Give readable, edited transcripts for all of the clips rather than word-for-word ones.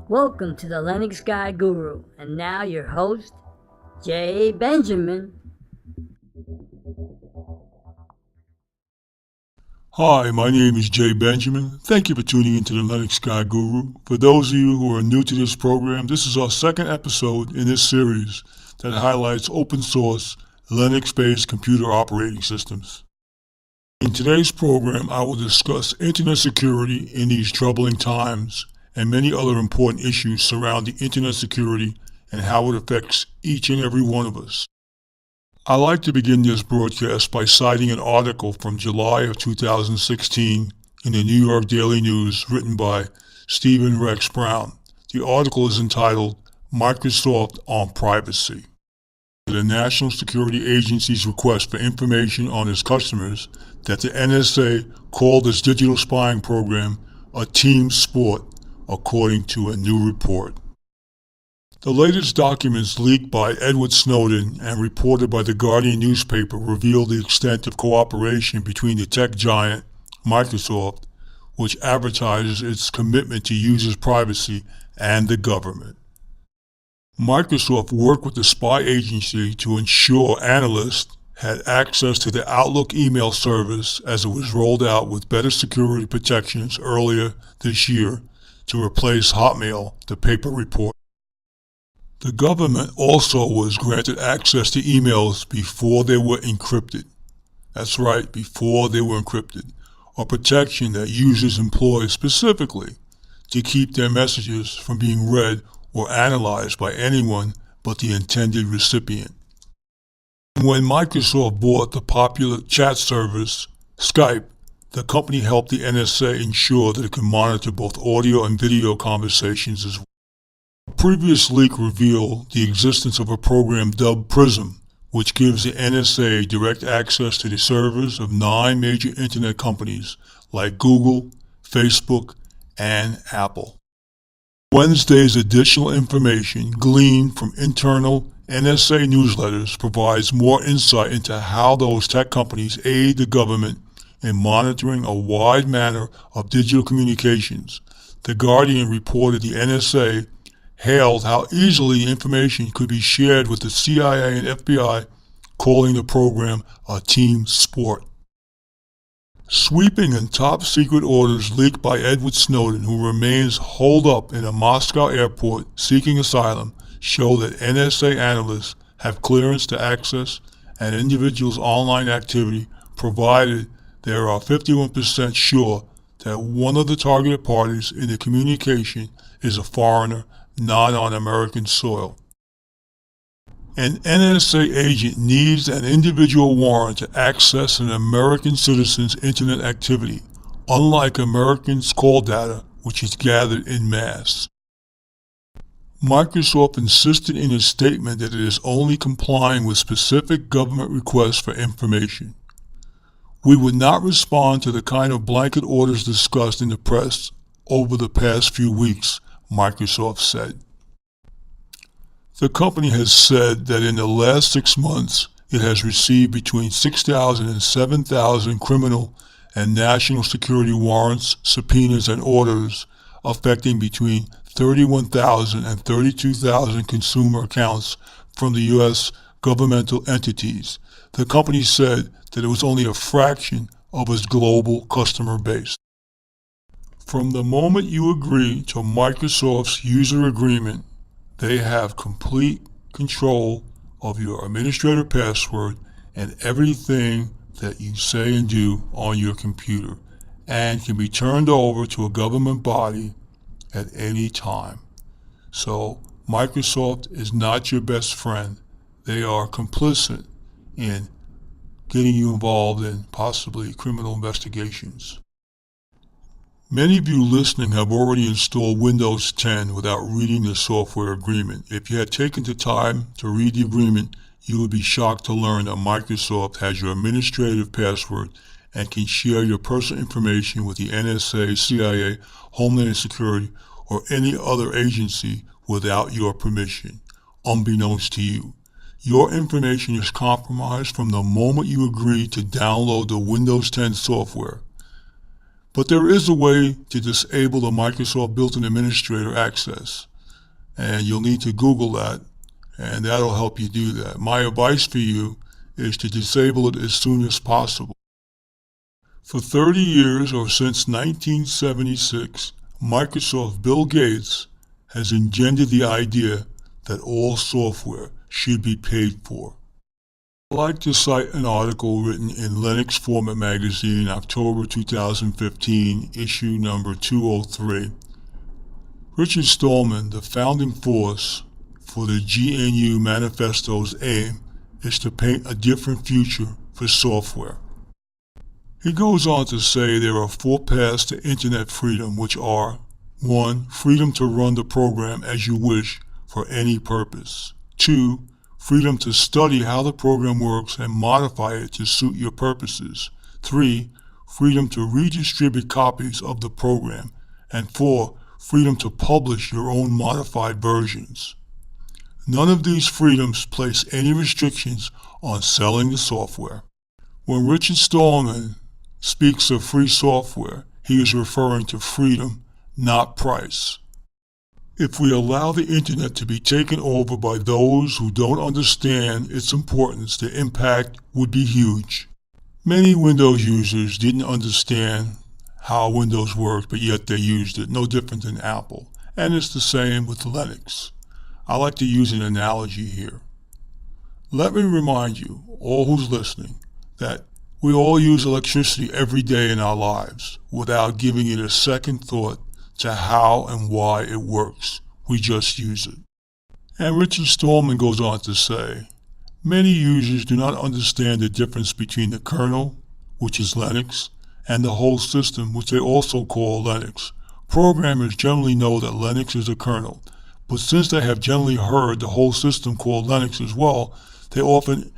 Welcome to the Linux Guy Guru, and now your host, Jay Benjamin. Hi, my name is Jay Benjamin. Thank you for tuning into the Linux Guy Guru. For those of you who are new to this program, this is our second episode in this series that highlights open source Linux-based computer operating systems. In today's program, I will discuss internet security in these troubling times and many other important issues surrounding internet security and how it affects each and every one of us. I like to begin this broadcast by citing an article from July of 2016 in the New York Daily News written by Stephen Rex Brown. The article is entitled Microsoft on Privacy. The National Security Agency's request for information on its customers that the NSA called its digital spying program a team sport, according to a new report. The latest documents leaked by Edward Snowden and reported by the Guardian newspaper reveal the extent of cooperation between the tech giant Microsoft, which advertises its commitment to users' privacy, and the government. Microsoft worked with the spy agency to ensure analysts had access to the Outlook email service as it was rolled out with better security protections earlier this year to replace Hotmail, the paper report. The government also was granted access to emails before they were encrypted. That's right, before they were encrypted, a protection that users employ specifically to keep their messages from being read or analyzed by anyone but the intended recipient. When Microsoft bought the popular chat service Skype, the company helped the NSA ensure that it could monitor both audio and video conversations as well. A previous leak revealed the existence of a program dubbed Prism, which gives the NSA direct access to the servers of 9 major internet companies like Google, Facebook, and Apple. Wednesday's additional information gleaned from internal NSA newsletters provides more insight into how those tech companies aid the government in monitoring a wide manner of digital communications. The Guardian reported the NSA hailed how easily information could be shared with the CIA and FBI, calling the program a team sport. Sweeping and top-secret orders leaked by Edward Snowden, who remains holed up in a Moscow airport seeking asylum, show that NSA analysts have clearance to access an individual's online activity, provided they are 51% sure that one of the targeted parties in the communication is a foreigner not on American soil. An NSA agent needs an individual warrant to access an American citizen's internet activity, unlike Americans' call data, which is gathered en masse. Microsoft insisted in its statement that it is only complying with specific government requests for information. We would not respond to the kind of blanket orders discussed in the press over the past few weeks, Microsoft said. The company has said that in the last 6 months, it has received between 6,000 and 7,000 criminal and national security warrants, subpoenas, and orders affecting between 31,000 and 32,000 consumer accounts from the U.S. governmental entities. The company said that it was only a fraction of its global customer base. From the moment you agree to Microsoft's user agreement, they have complete control of your administrator password and everything that you say and do on your computer, and can be turned over to a government body at any time. So Microsoft is not your best friend. They are complicit in getting you involved in possibly criminal investigations. Many of you listening have already installed Windows 10 without reading the software agreement. If you had taken the time to read the agreement, you would be shocked to learn that Microsoft has your administrative password and can share your personal information with the NSA, CIA, Homeland Security, or any other agency without your permission, unbeknownst to you. Your information is compromised from the moment you agree to download the Windows 10 software. But there is a way to disable the Microsoft built-in administrator access, and you'll need to Google that, and that'll help you do that. My advice for you is to disable it as soon as possible. For 30 years, or since 1976, Microsoft Bill Gates has engendered the idea that all software should be paid for. I'd like to cite an article written in Linux Format magazine, October 2015, issue number 203. Richard Stallman, the founding force for the GNU Manifesto's aim is to paint a different future for software. He goes on to say there are 4 paths to internet freedom, which are 1. Freedom to run the program as you wish for any purpose. 2. Freedom to study how the program works and modify it to suit your purposes. 3. Freedom to redistribute copies of the program. And 4. Freedom to publish your own modified versions. None of these freedoms place any restrictions on selling the software. When Richard Stallman speaks of free software, he is referring to freedom, not price. If we allow the internet to be taken over by those who don't understand its importance, the impact would be huge. Many Windows users didn't understand how Windows worked, but yet they used it, no different than Apple. And it's the same with Linux. I like to use an analogy here. Let me remind you, all who's listening, that we all use electricity every day in our lives without giving it a second thought to how and why it works. We just use it. And Richard Stallman goes on to say, many users do not understand the difference between the kernel, which is Linux, and the whole system, which they also call Linux. Programmers generally know that Linux is a kernel, but since they have generally heard the whole system called Linux as well, they often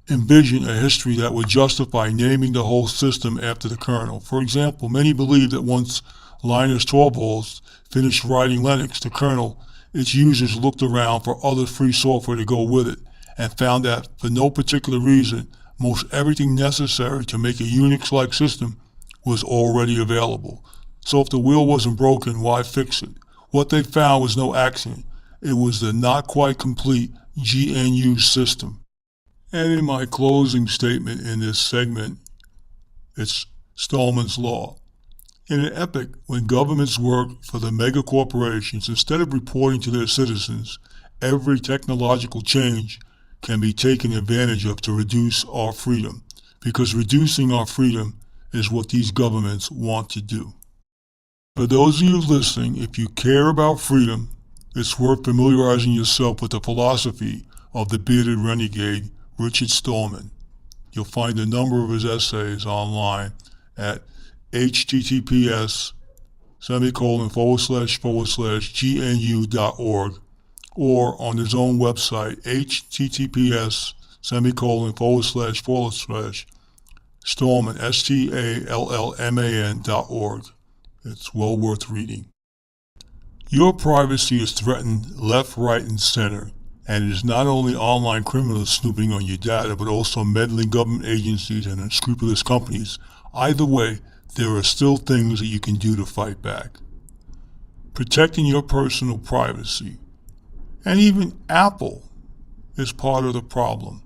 envision a history that would justify naming the whole system after the kernel. For example, many believe that once Linus Torvalds finished writing Linux, the kernel, its users looked around for other free software to go with it and found that for no particular reason, most everything necessary to make a Unix-like system was already available. So if the wheel wasn't broken, why fix it? What they found was no accident. It was the not quite complete GNU system. And in my closing statement in this segment, it's Stallman's Law. In an epoch when governments work for the mega corporations, instead of reporting to their citizens, every technological change can be taken advantage of to reduce our freedom, because reducing our freedom is what these governments want to do. For those of you listening, if you care about freedom, it's worth familiarizing yourself with the philosophy of the bearded renegade Richard Stallman. You'll find a number of his essays online at https://gnu.org or on his own website https://Stallman, STALLMAN.org. It's well worth reading. Your privacy is threatened left, right, and center, and it is not only online criminals snooping on your data, but also meddling government agencies and unscrupulous companies. Either way, there are still things that you can do to fight back. Protecting your personal privacy, and even Apple, is part of the problem.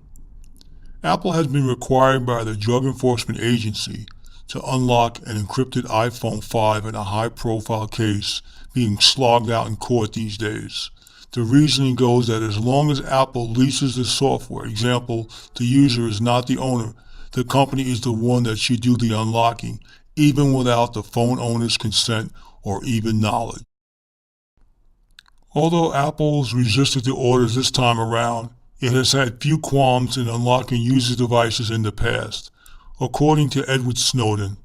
Apple has been required by the Drug Enforcement Agency to unlock an encrypted iPhone 5 in a high-profile case being slogged out in court these days. The reasoning goes that as long as Apple leases the software, example, the user is not the owner, the company is the one that should do the unlocking, even without the phone owner's consent or even knowledge. Although Apple's resisted the orders this time around, it has had few qualms in unlocking user devices in the past. According to Edward Snowden,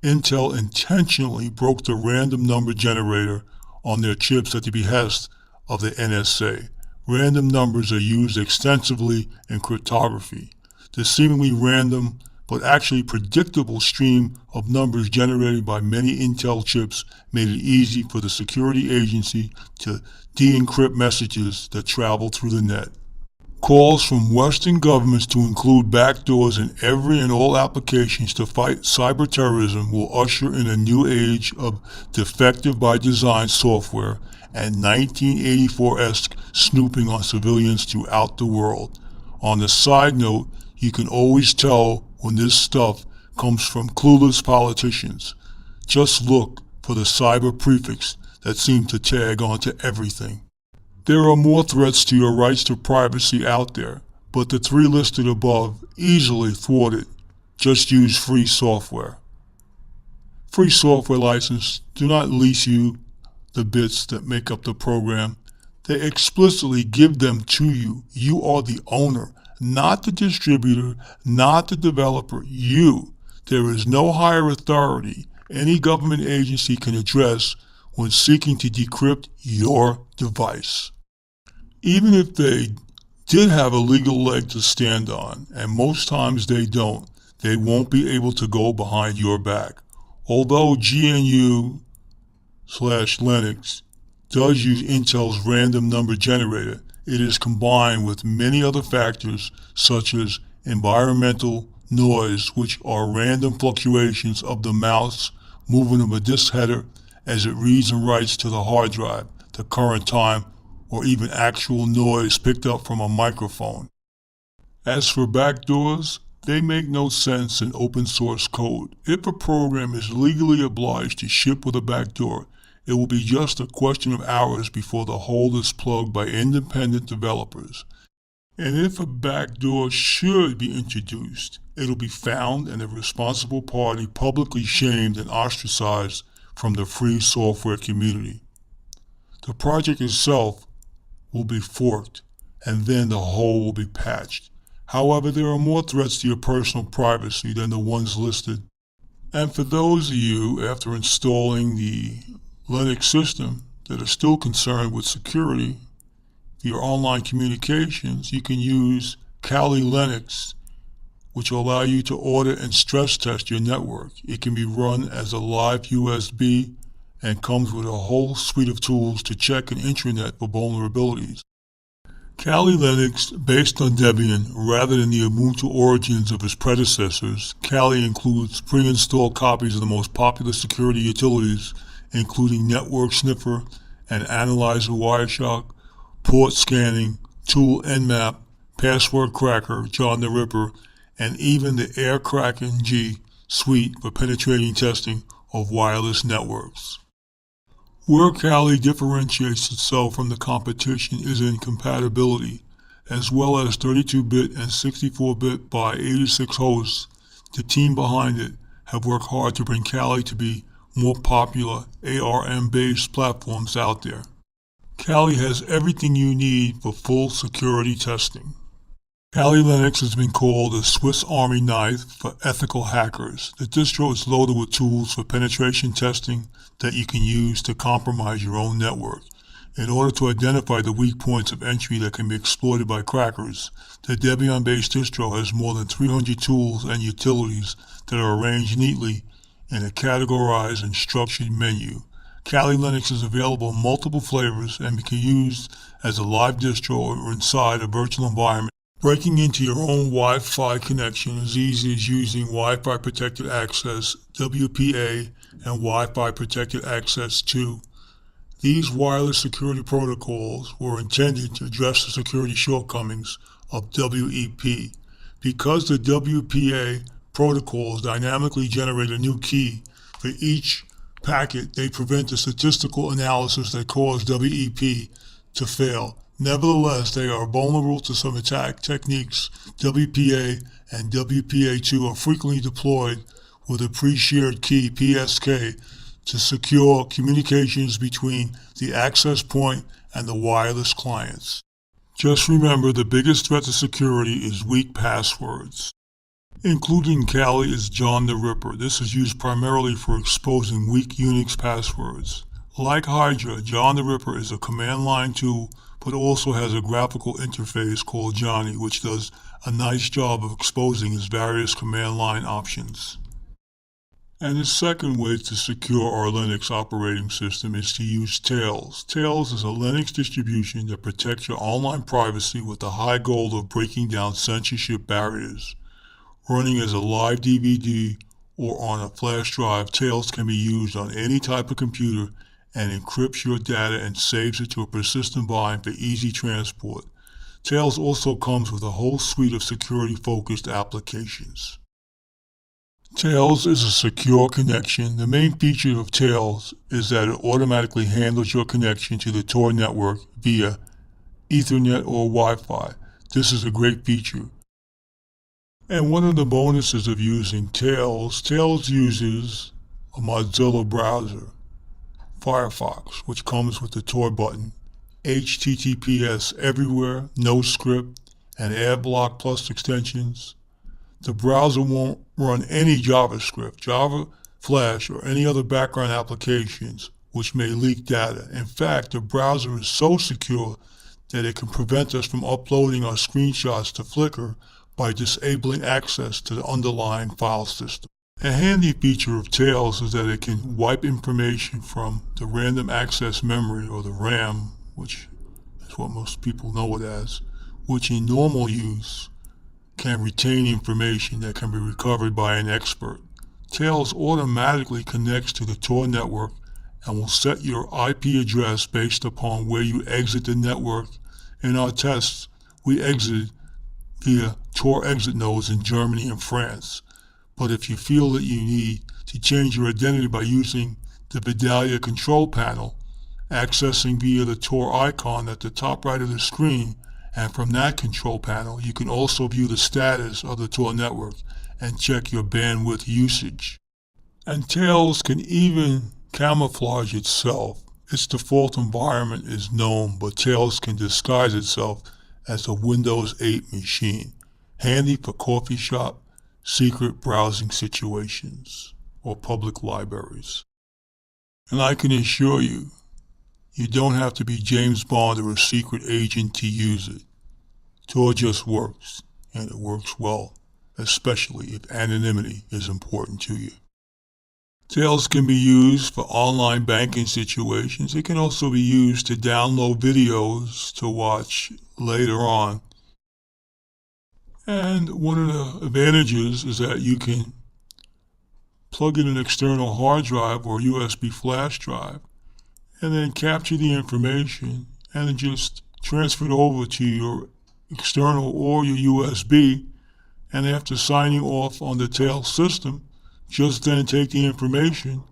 Intel intentionally broke the random number generator on their chips at the behest of the NSA. Random numbers are used extensively in cryptography. The seemingly random but actually predictable stream of numbers generated by many Intel chips made it easy for the security agency to de-encrypt messages that travel through the net. Calls from Western governments to include backdoors in every and all applications to fight cyber terrorism will usher in a new age of defective by design software and 1984-esque snooping on civilians throughout the world. On the side note, you can always tell when this stuff comes from clueless politicians. Just look for the cyber prefix that seems to tag onto everything. There are more threats to your rights to privacy out there, but the three listed above easily thwarted. Just use free software. Free software license do not lease you the bits that make up the program. They explicitly give them to you. You are the owner, not the distributor, not the developer, you. There is no higher authority any government agency can address when seeking to decrypt your device. Even if they did have a legal leg to stand on, and most times they don't, they won't be able to go behind your back. Although GNU/Linux does use Intel's random number generator, it is combined with many other factors such as environmental noise, which are random fluctuations of the mouse movement of a disk header as it reads and writes to the hard drive, the current time, or even actual noise picked up from a microphone. As for backdoors, they make no sense in open source code. If a program is legally obliged to ship with a backdoor, it will be just a question of hours before the hole is plugged by independent developers. And if a backdoor should be introduced, it'll be found and the responsible party publicly shamed and ostracized from the free software community. The project itself will be forked, and then the hole will be patched. However, there are more threats to your personal privacy than the ones listed. And for those of you, after installing the Linux system, that are still concerned with security, your online communications, you can use Kali Linux, which will allow you to audit and stress test your network. It can be run as a live USB and comes with a whole suite of tools to check an intranet for vulnerabilities. Kali Linux, based on Debian rather than the Ubuntu origins of its predecessors, Kali includes pre-installed copies of the most popular security utilities, including Network Sniffer and Analyzer Wireshark, Port Scanning, Tool Nmap, Password Cracker, John the Ripper, and even the AirCracken G suite for penetrating testing of wireless networks. Where Kali differentiates itself from the competition is in compatibility, as well as 32-bit and 64-bit by 86 hosts. The team behind it have worked hard to bring Kali to be more popular ARM-based platforms out there. Kali has everything you need for full security testing. Kali Linux has been called a Swiss Army knife for ethical hackers. The distro is loaded with tools for penetration testing that you can use to compromise your own network. In order to identify the weak points of entry that can be exploited by crackers, the Debian-based distro has more than 300 tools and utilities that are arranged neatly in a categorized and structured menu. Kali Linux is available in multiple flavors and can be used as a live distro or inside a virtual environment. Breaking into your own Wi-Fi connection is easy as using Wi-Fi Protected Access, WPA, and Wi-Fi Protected Access 2. These wireless security protocols were intended to address the security shortcomings of WEP. Because the WPA protocols dynamically generate a new key for each packet, they prevent the statistical analysis that caused WEP to fail. Nevertheless, they are vulnerable to some attack techniques. WPA and WPA2 are frequently deployed with a pre-shared key, PSK, to secure communications between the access point and the wireless clients. Just remember, the biggest threat to security is weak passwords. Included in Kali is John the Ripper. This is used primarily for exposing weak Unix passwords. Like Hydra, John the Ripper is a command line tool, but also has a graphical interface called Johnny, which does a nice job of exposing his various command line options. And the second way to secure our Linux operating system is to use Tails. Tails is a Linux distribution that protects your online privacy with the high goal of breaking down censorship barriers. Running as a live DVD or on a flash drive, Tails can be used on any type of computer and encrypts your data and saves it to a persistent bind for easy transport. Tails also comes with a whole suite of security-focused applications. Tails is a secure connection. The main feature of Tails is that it automatically handles your connection to the Tor network via Ethernet or Wi-Fi. This is a great feature. And one of the bonuses of using Tails uses a Mozilla browser, Firefox, which comes with the Tor button, HTTPS everywhere, no script, and AdBlock Plus extensions. The browser won't run any JavaScript, Java, Flash, or any other background applications which may leak data. In fact, the browser is so secure that it can prevent us from uploading our screenshots to Flickr by disabling access to the underlying file system. A handy feature of Tails is that it can wipe information from the random access memory, or the RAM, which is what most people know it as, which in normal use can retain information that can be recovered by an expert. Tails automatically connects to the Tor network and will set your IP address based upon where you exit the network. In our tests, we exited via Tor exit nodes in Germany and France. But if you feel that you need to change your identity by using the Vidalia control panel, accessing via the Tor icon at the top right of the screen, and from that control panel, you can also view the status of the Tor network and check your bandwidth usage. And Tails can even camouflage itself. Its default environment is GNOME, but Tails can disguise itself as a Windows 8 machine, handy for coffee shop, secret browsing situations, or public libraries. And I can assure you, you don't have to be James Bond or a secret agent to use it. Tor just works, and it works well, especially if anonymity is important to you. Tails can be used for online banking situations. It can also be used to download videos to watch later on. And one of the advantages is that you can plug in an external hard drive or USB flash drive and then capture the information and then just transfer it over to your external or your USB, and after signing off on the Tails system, just then take the information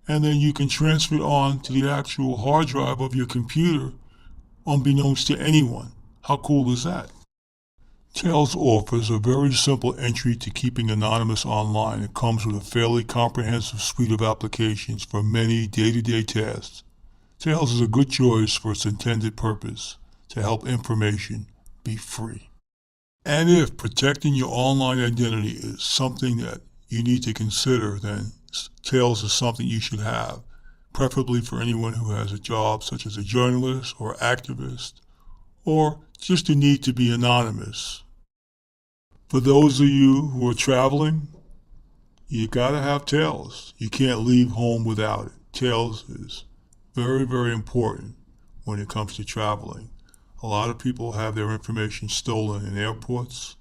and then you can transfer it on to the actual hard drive of your computer unbeknownst to anyone. How cool is that? Tails offers a very simple entry to keeping anonymous online. It comes with a fairly comprehensive suite of applications for many day-to-day tasks. Tails is a good choice for its intended purpose, to help information be free. And if protecting your online identity is something that you need to consider, then Tails is something you should have, preferably for anyone who has a job such as a journalist or activist, or just a need to be anonymous. For those of you who are traveling, you gotta have Tails. You can't leave home without it. Tails is very, very important when it comes to traveling. A lot of people have their information stolen in airports,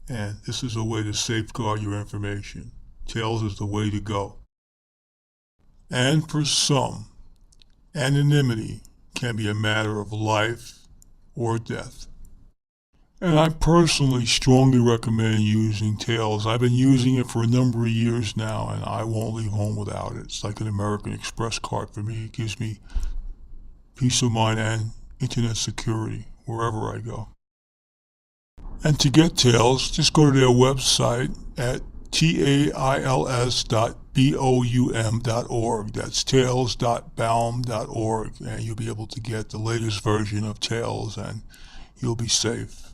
and this is a way to safeguard your information. Tails is the way to go. And for some, anonymity can be a matter of life or death. And I personally strongly recommend using Tails. I've been using it for a number of years now, and I won't leave home without it. It's like an American Express card for me. It gives me peace of mind and internet security wherever I go. And to get Tails, just go to their website at tails.boum.org. That's tails.boum.org, and you'll be able to get the latest version of Tails, and you'll be safe.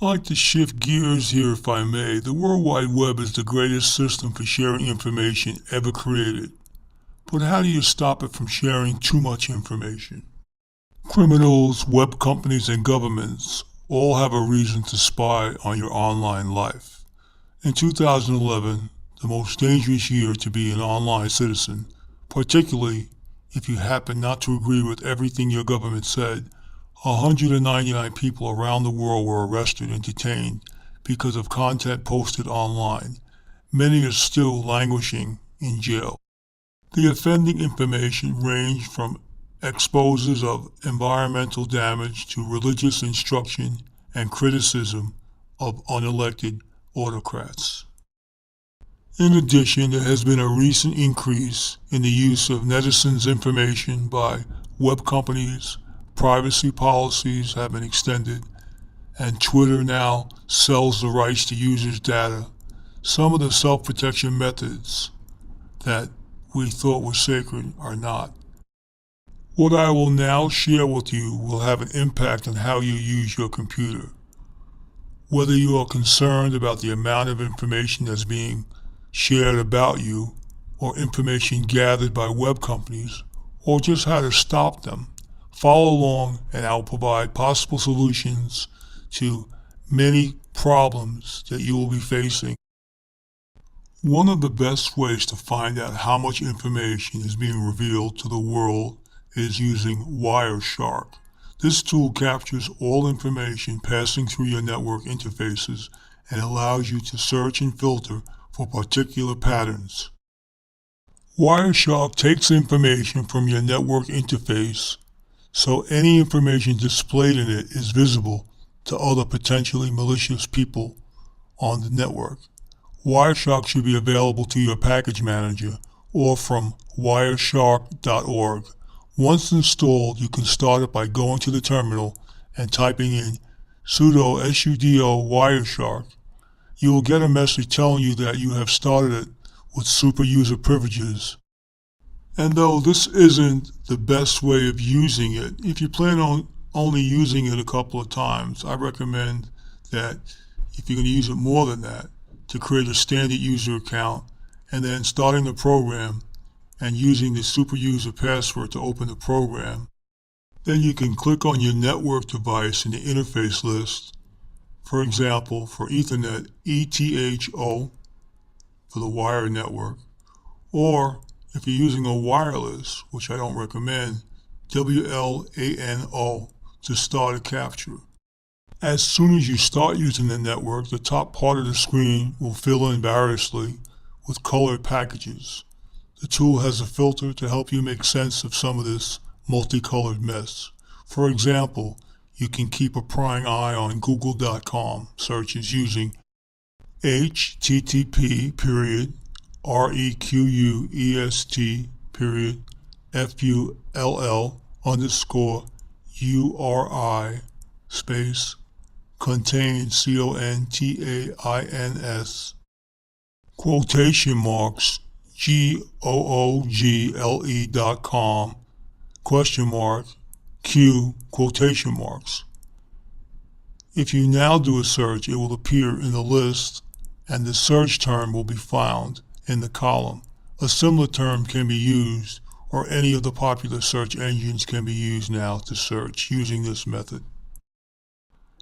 I'd like to shift gears here if I may. The World Wide Web is the greatest system for sharing information ever created. But how do you stop it from sharing too much information? Criminals, web companies, and governments all have a reason to spy on your online life. In 2011, the most dangerous year to be an online citizen, particularly if you happen not to agree with everything your government said. 199 people around the world were arrested and detained because of content posted online. Many are still languishing in jail. The offending information ranged from exposes of environmental damage to religious instruction and criticism of unelected autocrats. In addition, there has been a recent increase in the use of netizens' information by web companies. Privacy policies have been extended, and Twitter now sells the rights to users' data. Some of the self-protection methods that we thought were sacred are not. What I will now share with you will have an impact on how you use your computer. Whether you are concerned about the amount of information that's being shared about you, or information gathered by web companies, or just how to stop them, follow along and I'll provide possible solutions to many problems that you will be facing. One of the best ways to find out how much information is being revealed to the world is using Wireshark. This tool captures all information passing through your network interfaces and allows you to search and filter for particular patterns. Wireshark takes information from your network interface, so any information displayed in it is visible to other potentially malicious people on the network. Wireshark should be available to your package manager or from wireshark.org. Once installed, you can start it by going to the terminal and typing in sudo wireshark. You will get a message telling you that you have started it with super user privileges. And though this isn't the best way of using it, if you plan on only using it a couple of times, I recommend that if you're going to use it more than that, to create a standard user account and then starting the program and using the super user password to open the program. Then you can click on your network device in the interface list. For example, for Ethernet, ETHO for the wired network, or if you're using a wireless, which I don't recommend, WLANO to start a capture. As soon as you start using the network, the top part of the screen will fill in variously with colored packages. The tool has a filter to help you make sense of some of this multicolored mess. For example, you can keep a prying eye on google.com searches using http://full_URI space contains contains quotation marks google.com question mark q quotation marks. If you now do a search, it will appear in the list and the search term will be found in the column. A similar term can be used, or any of the popular search engines can be used now to search using this method.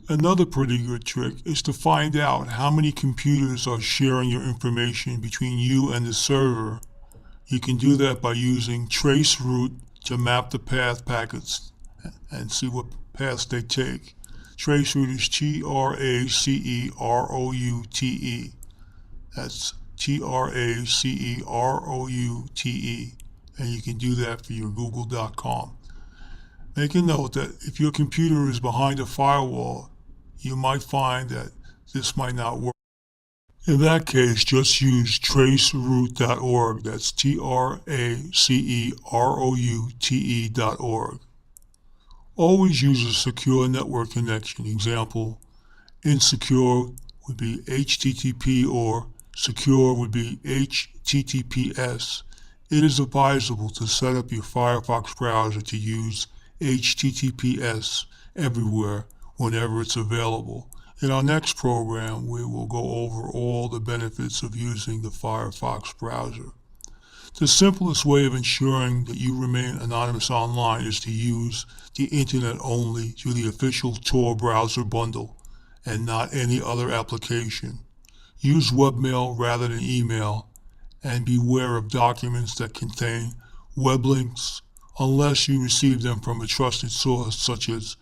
Another pretty good trick is to find out how many computers are sharing your information between you and the server. You can do that by using traceroute to map the path packets and see what paths they take. Traceroute is TRACEROUTE. That's TRACEROUTE. And you can do that for your google.com. Make a note that if your computer is behind a firewall, you might find that this might not work. In that case, just use traceroute.org. That's TRACEROUTE.org. Always use a secure network connection. Example, insecure would be HTTP or secure would be HTTPS. It is advisable to set up your Firefox browser to use HTTPS everywhere whenever it's available. In our next program, we will go over all the benefits of using the Firefox browser. The simplest way of ensuring that you remain anonymous online is to use the internet only through the official Tor browser bundle and not any other application. Use webmail rather than email, and beware of documents that contain web links unless you receive them from a trusted source such as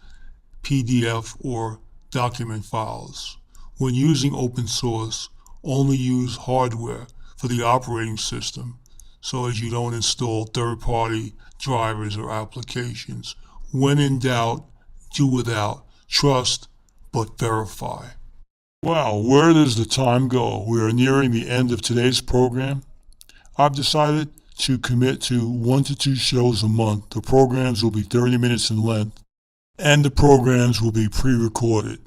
PDF or document files. When using open source, only use hardware for the operating system so as you don't install third-party drivers or applications. When in doubt, do without. Trust, but verify. Wow, where does the time go? We are nearing the end of today's program. I've decided to commit to 1 to 2 shows a month. The programs will be 30 minutes in length, and the programs will be pre-recorded.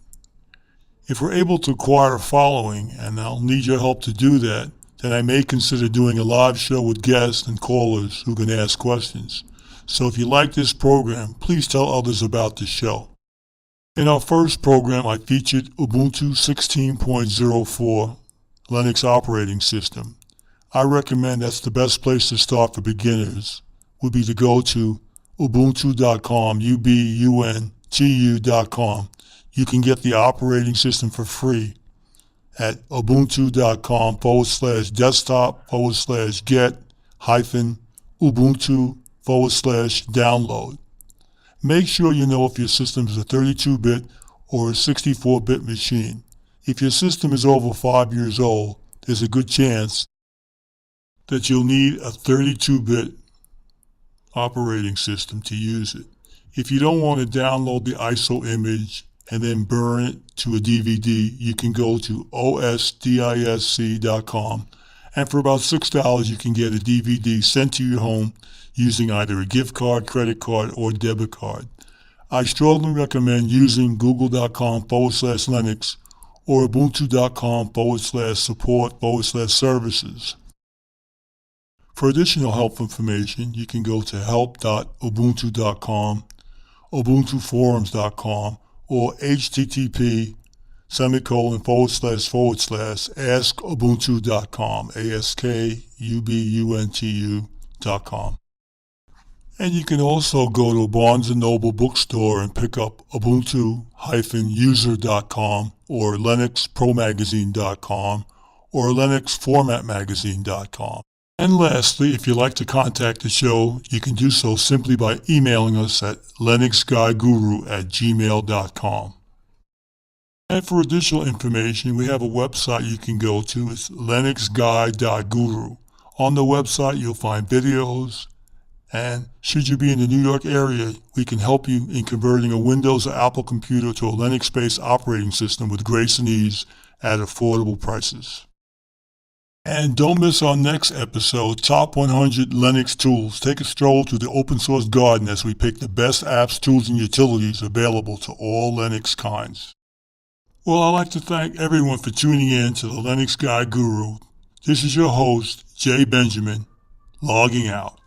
If we're able to acquire a following, and I'll need your help to do that, then I may consider doing a live show with guests and callers who can ask questions. So if you like this program, please tell others about the show. In our first program, I featured Ubuntu 16.04 Linux operating system. I recommend that's the best place to start for beginners, would be to go to ubuntu.com, ubuntu.com. You can get the operating system for free at ubuntu.com/desktop/get-ubuntu/download. Make sure you know if your system is a 32-bit or a 64-bit machine. If your system is over 5 years old, there's a good chance that you'll need a 32-bit operating system to use it. If you don't want to download the ISO image and then burn it to a DVD, you can go to osdisc.com, and for about $6 you can get a DVD sent to your home using either a gift card, credit card, or debit card. I strongly recommend using google.com/Linux or ubuntu.com/support/services. For additional help information, you can go to help.ubuntu.com, ubuntuforums.com, or http://askubuntu.com, askubuntu.com. And you can also go to Barnes & Noble bookstore and pick up ubuntu-user.com or linuxpromagazine.com or linuxformatmagazine.com. And lastly, if you'd like to contact the show, you can do so simply by emailing us at linuxguyguru@gmail.com. And for additional information, we have a website you can go to. It's linuxguy.guru. On the website, you'll find videos, and should you be in the New York area, we can help you in converting a Windows or Apple computer to a Linux-based operating system with grace and ease at affordable prices. And don't miss our next episode, Top 100 Linux Tools. Take a stroll through the open source garden as we pick the best apps, tools, and utilities available to all Linux kinds. Well, I'd like to thank everyone for tuning in to the Linux Guy Guru. This is your host, Jay Benjamin, logging out.